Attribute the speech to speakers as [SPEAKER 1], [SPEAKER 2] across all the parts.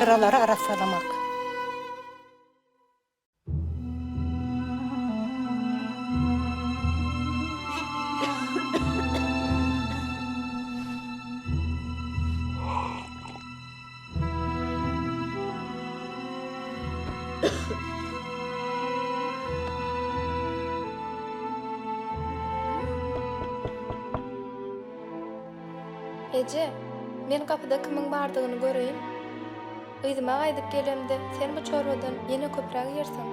[SPEAKER 1] yaraları arasalamak.
[SPEAKER 2] Ece, men kapıda kimin bardygyny göreýin. Yzyma gaýdyp gelemde sen bu çorbadan ýene köpräk ýersiň.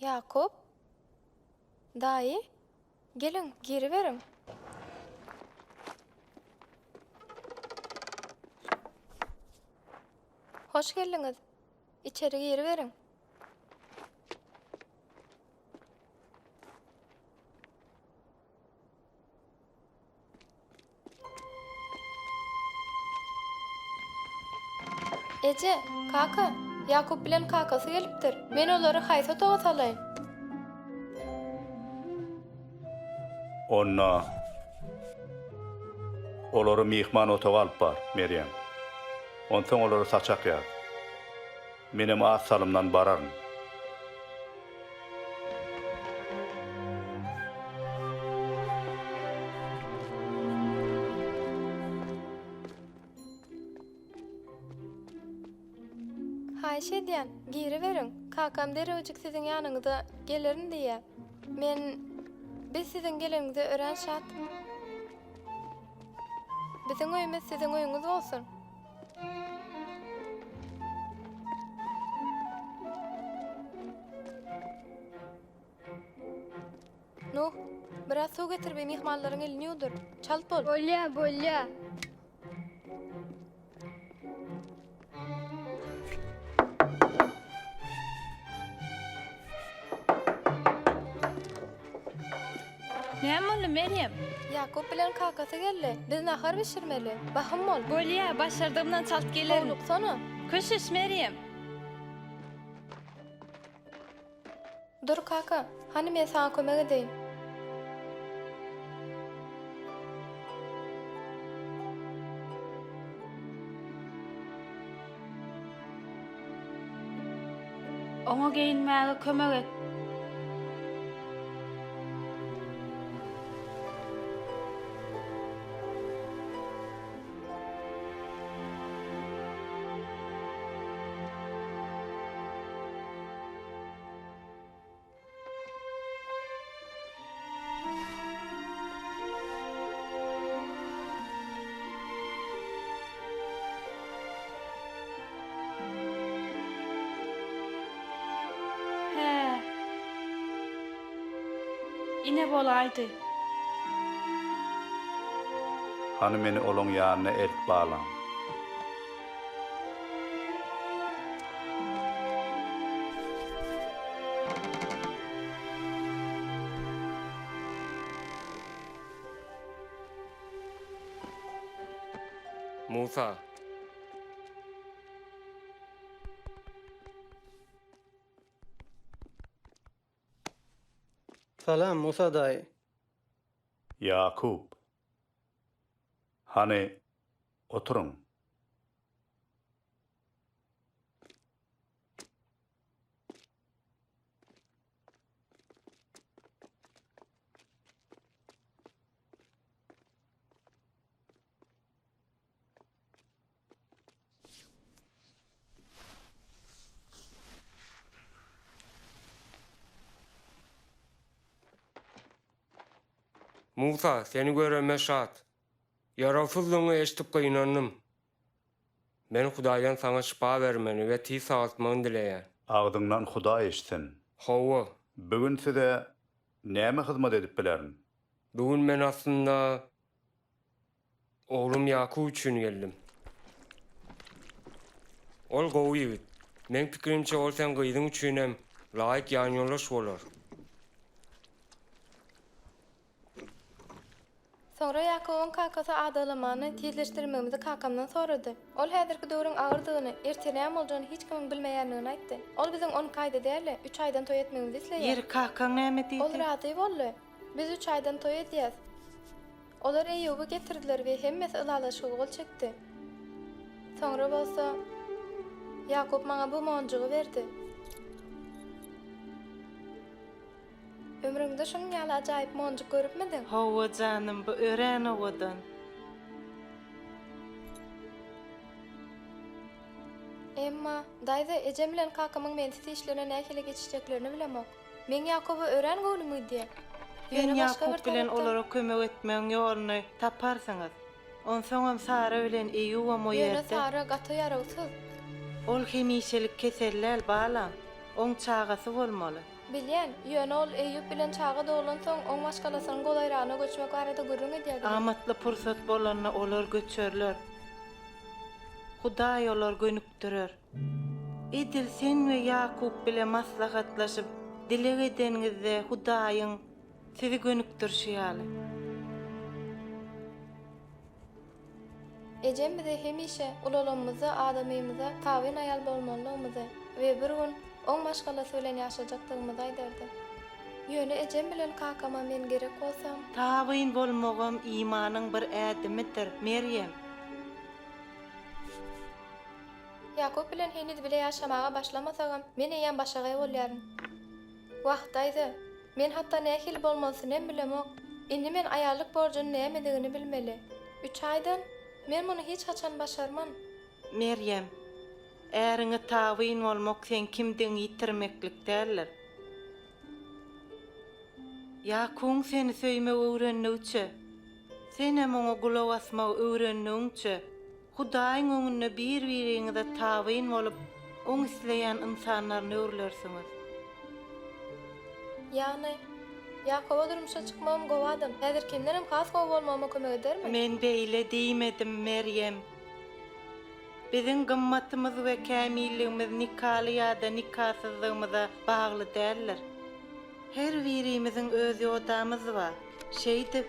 [SPEAKER 2] Yakup, daýy, gelin, geri berin. Hoş geldiňiz. İçeri geri berin. Ece, kaka, Yakup bilen kakasy gelipdir. Men olary haýsa toga salaýyn.
[SPEAKER 3] Onna olary mihman otaga alyp bar, Meryem. Onsoň olary saçak ýaz. Menem az salymdan bararyn.
[SPEAKER 2] Haýş edýän, geri berin. Kakam derewjik siziň ýanyňyza gelerin diýe. Biz siziň geleniňize ören şat. Biziň öýümiz siziň öýüňiz bolsun. Nuh, biraz suw getirip mihmanlaryň elini ýudur. Çalp bol.
[SPEAKER 4] Bolya.
[SPEAKER 5] Näme oldu Meryem?
[SPEAKER 2] Yakup bilen kakasy geldi. Biz nahar bişirmeli. Bahym bol.
[SPEAKER 5] Bolya, başardığımdan çalt gelerim.
[SPEAKER 2] Kovluksana.
[SPEAKER 5] Köşüş Meryem.
[SPEAKER 2] Dur kaka, hani men sana kömek edeýin.
[SPEAKER 5] Oňa geyinmäge kömek et. He. Ine bolaydy.
[SPEAKER 3] Hani meni olaň ýanyna elk bağlan.
[SPEAKER 6] Musa.
[SPEAKER 7] Salam Musa daýy.
[SPEAKER 3] Yakup. Hani oturun.
[SPEAKER 6] Musa, seni göreme şat. Yarafızlığını eşitip kıynandım. Men Hudaýdan sana şifa vermeni ve ti sağaltmanı dileýän.
[SPEAKER 3] Agdyňdan Huda eşitsin.
[SPEAKER 6] Hawa,
[SPEAKER 3] Bugün size näme hyzmat edip bilerin?
[SPEAKER 6] bugün men aslında oğlum Yakup üçin geldim. Ol gowy ýigit. Men pikirimçe ol sen gyzyň üçinem laýyk ýan ýolaş bolar.
[SPEAKER 2] Sonra Yakub'un kakası adalamanı tezleştirmemizi kakamdan soradı. Ol häzirki döwrüň agyrdygyny, ertenäm boljany hiç kim bilmeýändigini aýtdy. Ol biziň 10 aýda däli, 3 aýdan toý etmegimizi isleýär.
[SPEAKER 1] Yer kakan näme diýdi?
[SPEAKER 2] Ol razy boldy. Biz 3 aýdan toý edýäs. Olar Eýuby getirdiler we hemmesi ylalaşygy gol çekdi. Sonra bolsa Yakub maňa bu monjugy berdi. Ömrüňde şoň ýaly ajaýyp monjuk görüpmediň?
[SPEAKER 1] Hawa janym, bu ören owadan.
[SPEAKER 2] Emma, daýza ejem bilen kakamyň mensiz işlerine nähili geçişjeklerini bilemok. Men Yakuby ören gowlumy
[SPEAKER 1] Ben Yakup bilen olara kömek etmeň ýoluny taparsyňyz. Onsoňam Sara bilen Eýuba
[SPEAKER 2] Ýöne
[SPEAKER 1] moýerde.
[SPEAKER 2] Sara gaty ýaragsyz.
[SPEAKER 1] Ol hemişelik keseller balam. Oň çagasy bolmaly.
[SPEAKER 2] Bilýän, ýöne ol Eýup bilen çaga dolan soň oň başgalasynyň golaýragyna göçmek barada gürrüň edýärdi.
[SPEAKER 1] Amatly pursat bolanna olar göçerler. Hudaý olar gönükdirer. Edil sen we Yakup bilen maslahatlaşyp dilek edenizde Hudaýyň sizi gönükdirşýäli.
[SPEAKER 2] Ejem bize hemişe ulalymyza, adamymyza tawin aýal bolmalygymyzy we bir gün oň başgalasy bilen ýaşajaktygymyzy aýdardy. Ýöne ejem bilen kakama men gerek bolsam,
[SPEAKER 1] Tawyn bolmagam imanyň bir ädimidir, Meryem.
[SPEAKER 2] Yakup bilen heniz bile ýaşamaga başlamasagam, men eýen başagay bolýaryn. Wagt aýdy. Men hatda nähil bolmasyny hem bilemok. Indi men aýallyk borjuny nämedigini bilmeli. 3 aýdan men muny hiç haçan başarman.
[SPEAKER 1] Meryem, äriňe tawyn bolmak sen kimden ýitirmeklik däller. Yakun seni söýme öwrenýüçe. Sen hem oňa gulak asmak öwrenýüçe. Hudaýyň öňünde bir-biriňize tawyn bolup, oň isleýän insanlaryny öwrlersiňiz.
[SPEAKER 2] Ýagny Yakuba durmuşa çykmam gowadym. Häzir kimdenem has gowy bolmama kömek edermi?
[SPEAKER 1] Men beýle diýmedim Meryem. Biziň gymmatymyz we kämilligimiz nikaly ýa-da nikahsyzlygymyza bagly däller. Her birimiziň öz ýodamyz bar. Şeýdip,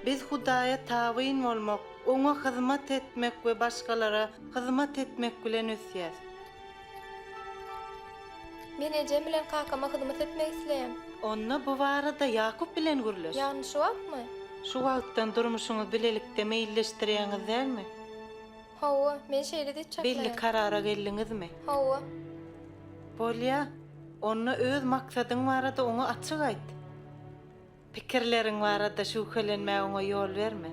[SPEAKER 1] biz Hudaýa tawyn bolmak, oňa hyzmat etmek we başgalara hyzmat etmek bilen ösýäs.
[SPEAKER 2] Men ejem bilen kakama hyzmat etmek isleýän.
[SPEAKER 1] Onna bu barada Yakup bilen gürleş.
[SPEAKER 2] Ýagny şu wagtmy?
[SPEAKER 1] Şu wagtdan durmuşyňyz bilelikde meýilleşdirýäňiz dälmi?
[SPEAKER 2] Hawa, men şeýle diýip
[SPEAKER 1] Belli
[SPEAKER 2] çaklaýan.
[SPEAKER 1] karara geldiňizmi?
[SPEAKER 2] Hawa,
[SPEAKER 1] Bolýa, onna öz maksadyň barada oňa açyk aýt. Pikirleriň barada şüphelenmäge oňa ýol berme.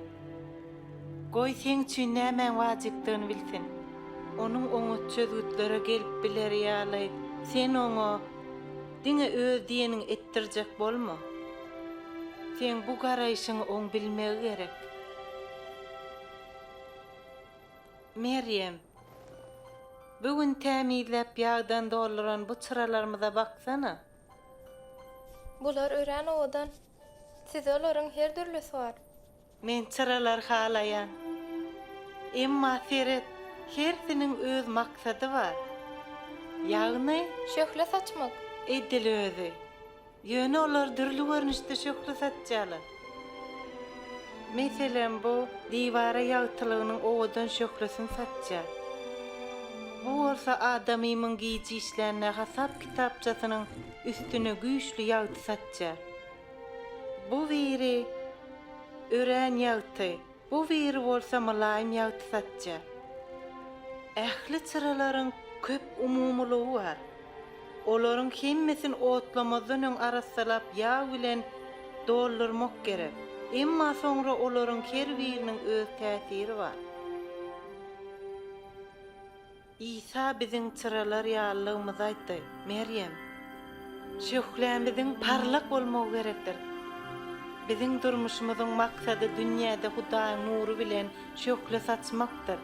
[SPEAKER 1] Goý sen üçin näme wajypdygyny bilsin. Onuň oňa çözgütlere gelip biler ýaly, sen oňa diňe öz diýeniň etdirjek bolma. Sen bu garaýşyňy oň bilmegi gerek. Meryem, bugün tämizläp ýagdan dolaran bu çıralarymyza baksana.
[SPEAKER 2] bular ören owadan. Size olaryň her türlüsi bar.
[SPEAKER 1] Men çıralar halaýan. Emma seret, hersiniň öz maksady bar. Ýagny
[SPEAKER 2] Şöhle saçmak.
[SPEAKER 1] edil özü. Ýöne olar dürli görnüşde şöhle satjalar. Meselen bu divara ýagtylygynyň owadan şöhlesini satjar. Bu olsa adamymyň giýiji işlerine hasap kitapçasynyň üstüne güýçli ýagty satjar. Bu biri ören ýagty, bu biri bolsa malaýym ýagty satjar. Ähli çyralaryň köp umumlygy bar. Olaryň hemmesin otlamazdan arasalap ýağ bilen doldurmak gerek. Emma soňra olaryň her biriniň öz täsiri bar. İsa biziň çıralar ýalygymizy aýtdy, Meryem. Şöhlämiziň parlak bolmagy gerekdir. Biziň durmuşymyzyň maksady dünýäde Hudaýyň nury bilen şöhle saçmakdyr.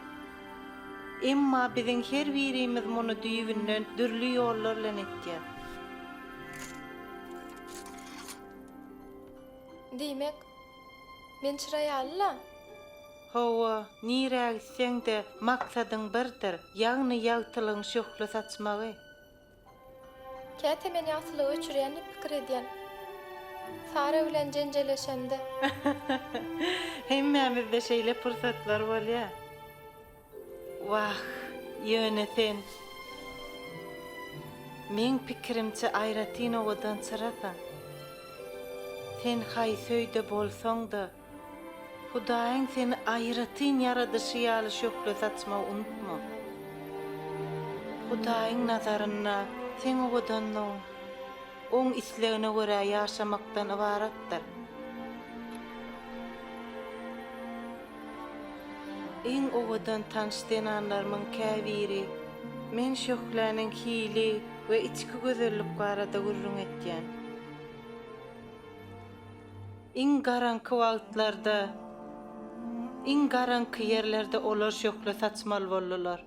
[SPEAKER 1] Emma biziň her birimiz muny düýbünden dürli ýollar bilen etýär.
[SPEAKER 2] Diýmek, men çyraýalyla.
[SPEAKER 1] Hawa, niräk sen de maksadyň birdir, ýagny ýagtylyň şöhle saçmagy.
[SPEAKER 2] Käte men ýagtylygy öçürýän pikir edýän. Sara bilen jenjeleşemde.
[SPEAKER 1] Hemmämizde şeýle pursatlar bolýar. Wah, ýöne sen. Men pikirimçe aýratyn owadan çyrasan. Sen haýsöýde bolsaň-da, Hudaýyň seni aýratyn ýaradyşy ýaly şökle saçma unutma. Hudaýyň nazaryna sen owadan oň islegine görä ýaşamakdan ibaratdyr. En owadan tanışdyn anlarymyň käbiri men şökläniň hili we içki gözellik barada gurrun etýän. En garanky wagtlarda, en garanky ýerlerde olar şökle saçmal bolýarlar.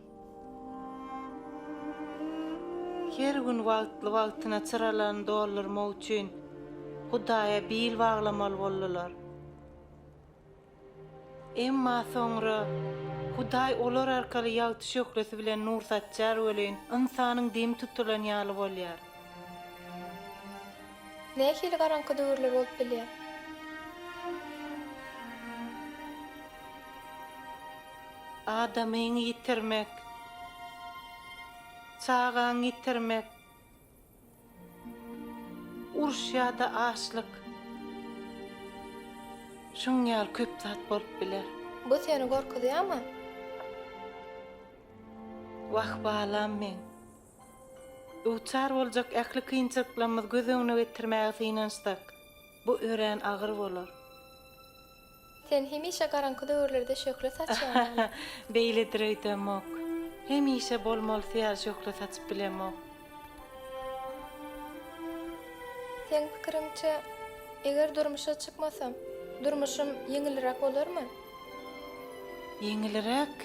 [SPEAKER 1] Her gün wagtyna çyralan doldurmak üçin Hudaýa bil baglamaly bolýarlar. Emma soňra Hudaý olar arkaly ýagty şöklesi bilen nur satjar welin insanyň dem tutulan ýaly bolýar.
[SPEAKER 2] Nähili garanky döwürler bolup bilýär.
[SPEAKER 1] Adamyny ýitirmek, çağaň ýitirmek, urş ýa-da açlyk. Şoň ýaly köp zat bolup biler.
[SPEAKER 2] Bu seni gorkudýarmy?
[SPEAKER 1] Wah balam men. Uçar boljak ähli kynçylyklarymyz göz öňüne getirmäge inançdak. Bu ören agyr bolar.
[SPEAKER 2] Sen hemişe garanky döwürlerde şökle saçýarmy?
[SPEAKER 1] Beýledir öýdemok. Hemişe bolmaly ýaly şökle saçyp bilemok.
[SPEAKER 2] Sen pikirimçe, eger durmuşa çykmasam, durmuşum ýeňilrek bolarmy?
[SPEAKER 1] Ýeňilrek?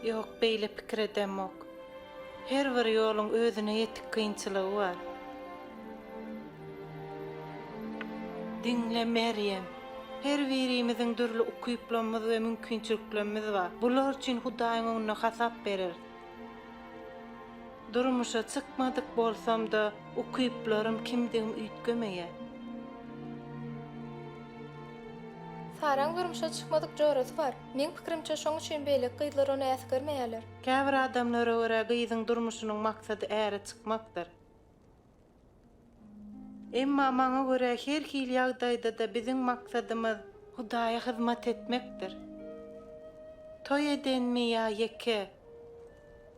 [SPEAKER 1] Ýok, beýle pikir edemok. Her bir ýoluň özüne ýetik kynçylygy bar. Dinle Meryem, her birimiziň dürli ukyplamyz we mümkinçiliklerimiz bar. Bular üçin Hudaýyň öňüne hasap berer. Durmuşa çykmadyk bolsam-da, ukyplarym kimdigim üýtgemeýär.
[SPEAKER 2] Saraň durmuşa çykmadyk jorasy bar. Men pikirimçe şoň üçin beýle gyzlar ony äsgermeýärler.
[SPEAKER 1] Käbir adamlara görä gyzyň durmuşynyň maksady äre çykmakdyr. Emma maňa görä her hili ýagdaýda da biziň maksadymyz Hudaýa hyzmat etmekdir. Toy edenmi ýa ýeke,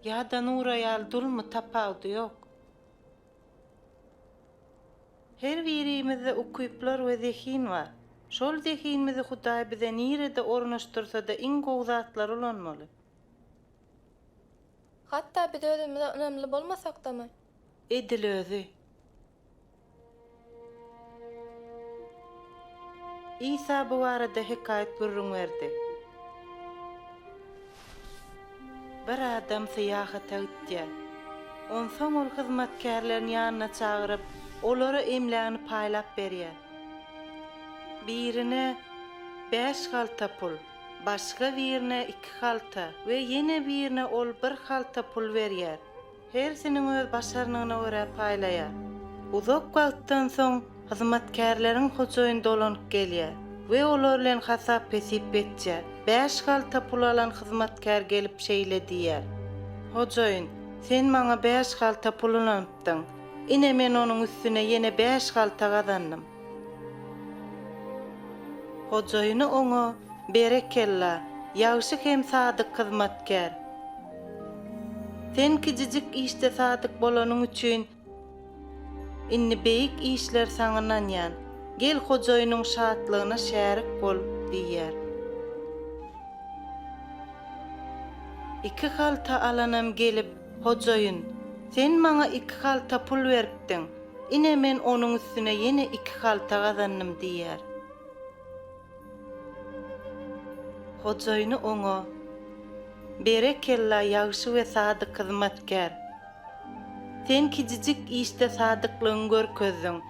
[SPEAKER 1] ýa-da nura ýaly dulmy tapawdy ýok. Her birimizde ukyplar we zehin bar. Şol zehinimizi Hudaý bize nirede ornaşdyrsa da iň gowy zatlar olanmaly.
[SPEAKER 2] Hatda biz özümizde önemli bolmasak da mı?
[SPEAKER 1] Edil özü. İsa bu arada hikayet gurrun verdi. Bir adam seyahata gitdi. Onsoň ol hyzmatkarlaryň ýanyna çagyryp, olara emläni paýlap berýär. Birine 5 halta pul, başga birine 2 halta we ýene birine ol 1 halta pul berýär. Hersiniň öz başaranyna görä paýlaýar. Uzak wagtdan soň hyzmatkarlaryň hojaýyn dolanyp gelýär we olar bilen hasap pesip etjär. 5 halta pul alan hyzmatkar gelip şeýle diýär. Hojaýyn, sen maňa 5 halta pul alanypdyň. Ine men onuň üstüne ýene 5 halta gazandym. Hojaýyny oňa berekella, ýagşy hem sadyk hyzmatkar. Sen kijijik işte sadyk bolanyň üçin inni beýik işler saňynan ýan. Gel hojaýynyň şatlygyna şärik bol diýär. 2 halta alanam gelip, hojaýyn, sen maňa 2 halta pul beripdiň. Ine men onuň üstüne ýene 2 halta gazandym diýär. Hojaýyny oňa berekella ýagşy we sadyk hyzmatkar. Sen kijijik işte sadyklygyň görkezdiň.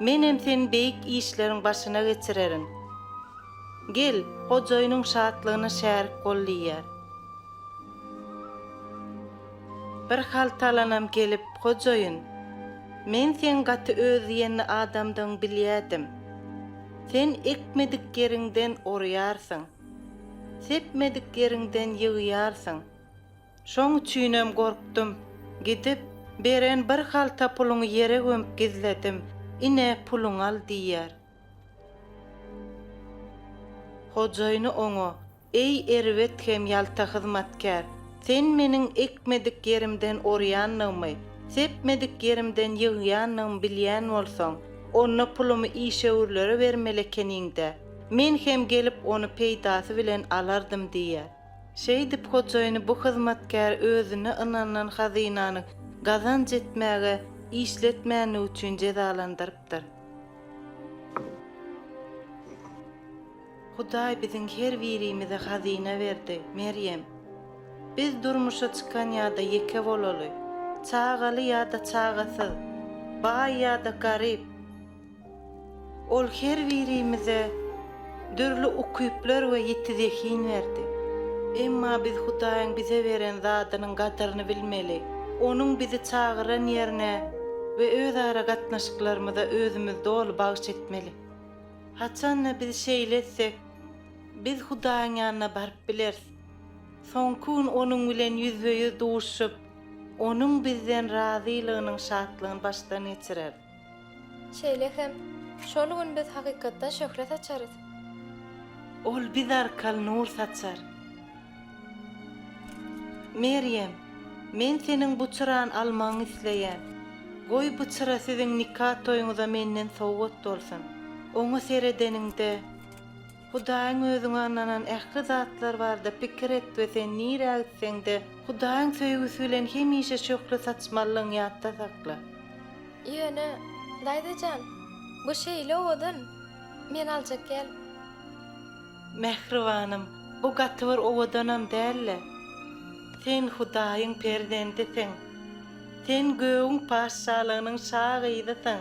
[SPEAKER 1] Menem sen beýik işleriň başyna geçirerin. Gel, hojaýynyň şatlygyna şärik bol diýär. Bir haltalanam gelip hojoyun. Men sen gaty özýänli adamdan bilýädim. Sen ekmedik yerinden orýarsyň. Sepmedik yerinden ýygýarsyň. Şoň üçinem gorkdum. Gidip beren bir halta puluny yere gömüp gizledim. Ine puluň al diýär. Hojoyny oňa: "Ey erwet hem ýalta hyzmatkär, sen meniň ekmedik yerimden orýanlymy, sepmedik yerimden ýygýanlymy bilýän bolsaň, onna pulumy işeýurlere bermelekeninde, men hem gelip onu peýdasy bilen alardym" diýär. Şeýdip hojoyny bu hyzmatkär özüne ynanlan hazynany gazanç etmäge, işletmäni üçin jezalandyrypdyr. Hudaý biziň her birimize hazyna berdi, Meryem. Biz durmuşa çykan ýa-da ýeke bolaly, çağaly ýa-da çağasyz, baý ýa-da garyp. Ol her birimize dürli ukyplar we ýetizekin berdi. Emma biz Hudaýyň bize beren zadynyň gadaryny bilmeli. Onuň bizi çağıran ýerine we özara gatnaşyklarymyza özümiz dolu bagyş etmeli. Haçanna biz şeýletsek, biz Hudaýyň ýanyna baryp bileriz. Soňkun onuň bilen ýüzbeýüz duşup, onuň bizden razylygynyň şatlygyny başdan geçirer.
[SPEAKER 2] Şeýle hem, şol gün biz hakykatda şöhret açarys.
[SPEAKER 1] Ol biz arkal nur saçar. Meryem, men seniň bu çyran almaňy isleýän. Goý bu çyra siziň nikah toýuňyza menden sowgat bolsun. Oňa seredeninde Hudaýyň özüňe ananan ähli zatlar barda pikir et we sen nire etseňde Hudaýyň söýgüsü bilen hemişe şöhret saçmalygyny ýatda sakla.
[SPEAKER 2] Ýöne, daýdajan, bu şeýle owadan men aljak gel.
[SPEAKER 1] Mehribanım, bu gatyr owadanam dälle. Sen Hudaýyň perzendisin. Sen göğün paşşalygynyň şahydysyň.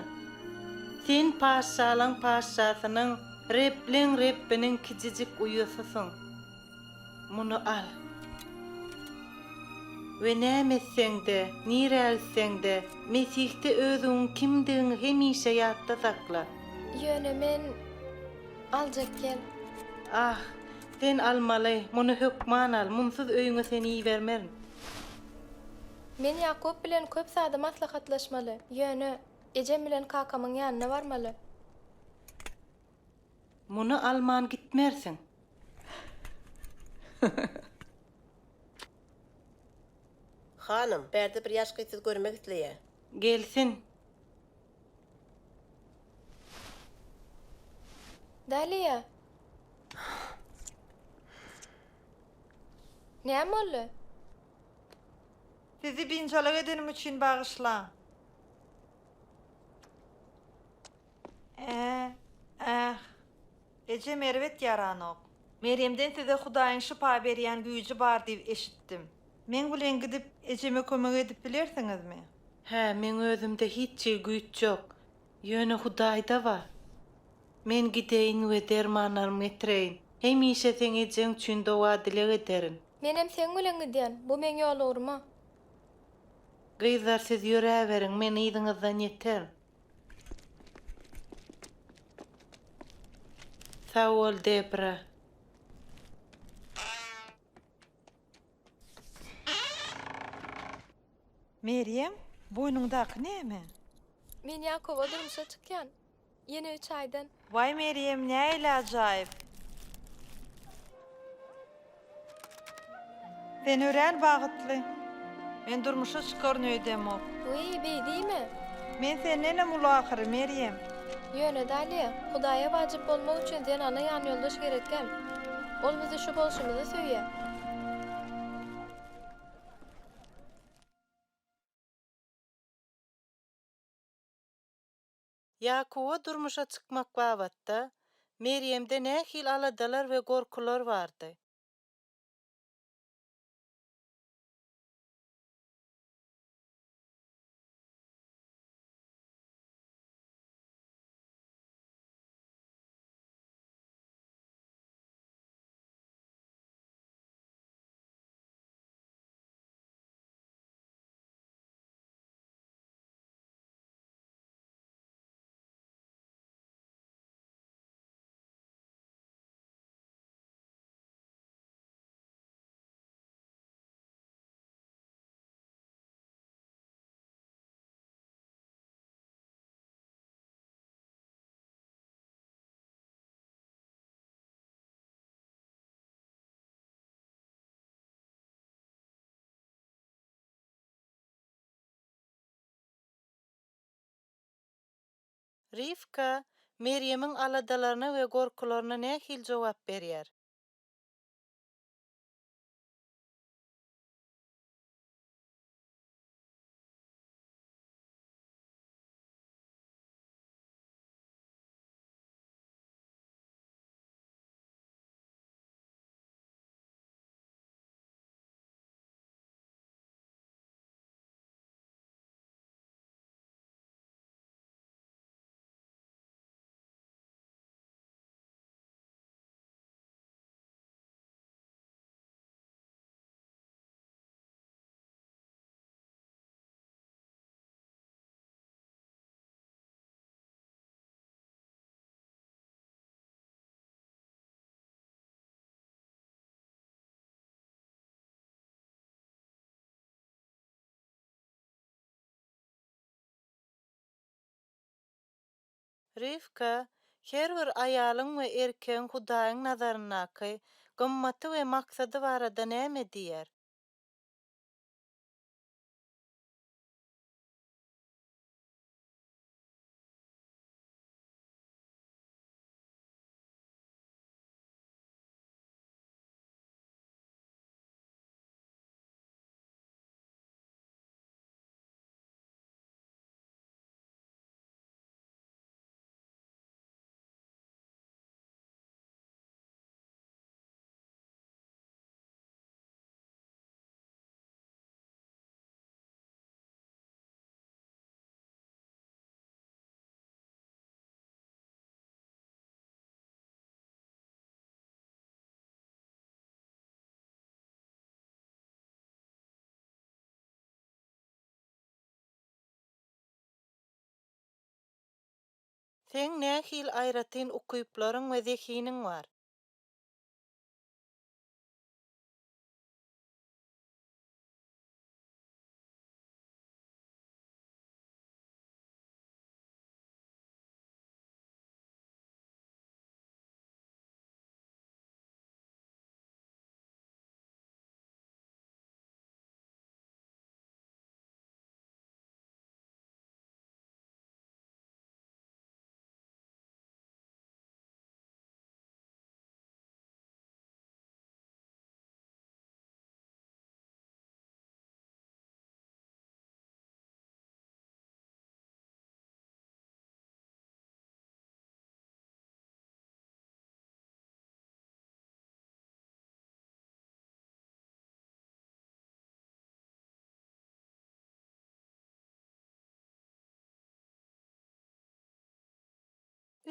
[SPEAKER 1] Sen paşşalyň paşşasynyň Rebbiniň kicicik uýusysyň. Muny al. We näme etseňde, nire etseňde, Mesihde özüň kimdigini hemişe ýatda sakla.
[SPEAKER 2] Ýöne men aljak gel.
[SPEAKER 1] Ah, sen almaly, muny hökman al, munsuz öýüňe seni ýibermerin.
[SPEAKER 2] Men Ýakup bilen köp sady maslahatlaşmaly. Ýöne ejem bilen kakamyň ýanyna barmaly.
[SPEAKER 1] Muny alman gitmersin.
[SPEAKER 4] Hanım, berde bir ýaş gysyz görmek isleýär.
[SPEAKER 1] Gelsin.
[SPEAKER 2] Dalia. Näme boldy?
[SPEAKER 7] Sizi binçalık edenim için bağışla. Ece mervet yaranok. Meryemden size Hudaýyň şypa berýän güýji bar diýip eşitdim. Men bilen gidip Ejeme kömek edip bilersiňizmi?
[SPEAKER 1] He, men özümde hiç güýç ýok. Ýöne Hudaýda bar. Men gideýin we dermanlarymı getireýin. Hemişe sen ejeň üçin dowa dilek ederim.
[SPEAKER 2] Menem sen bilen gidýän, bu meň ýolagyrma.
[SPEAKER 1] Gyzlar siz ýöräberiň, men ýygyňyzdan ýeter. Sağ ol Debra.
[SPEAKER 7] Meryem, boynundaky näme?
[SPEAKER 2] Men Ýakuba durmuşa çykýan. Ýene 3 aýdan.
[SPEAKER 7] Vay Meryem, näile ajaýyp. Sen ören bagytly. Men durmuşa çykar nöýdemok.
[SPEAKER 2] Uy, beýdimi?
[SPEAKER 7] Men senden mulakyry Meryem.
[SPEAKER 2] Ýöne Dalia, Hudaýa wajyp bolmak üçin sen ana ýan ýoldaş gerek gel. Ol bizi şu bolşumyzy söýýär.
[SPEAKER 1] Ýakuba durmuşa çykmak wagtda Meryemde nähil aladalar we gorkular bardy. Rifka, Meryem'in aladalaryna we gorkularyna nähil jogap berýär? Rifka, her bir aýalyň we erkegiň Hudaýyň nazaryndaky gymmaty we maksady barada näme diýer? Seň nähil aýratyn ukyplaryň we zehiniň bar?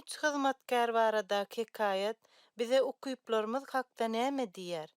[SPEAKER 1] Üç hyzmatkär barada hekaýat bize ukyplarymyz hakda näme diýer?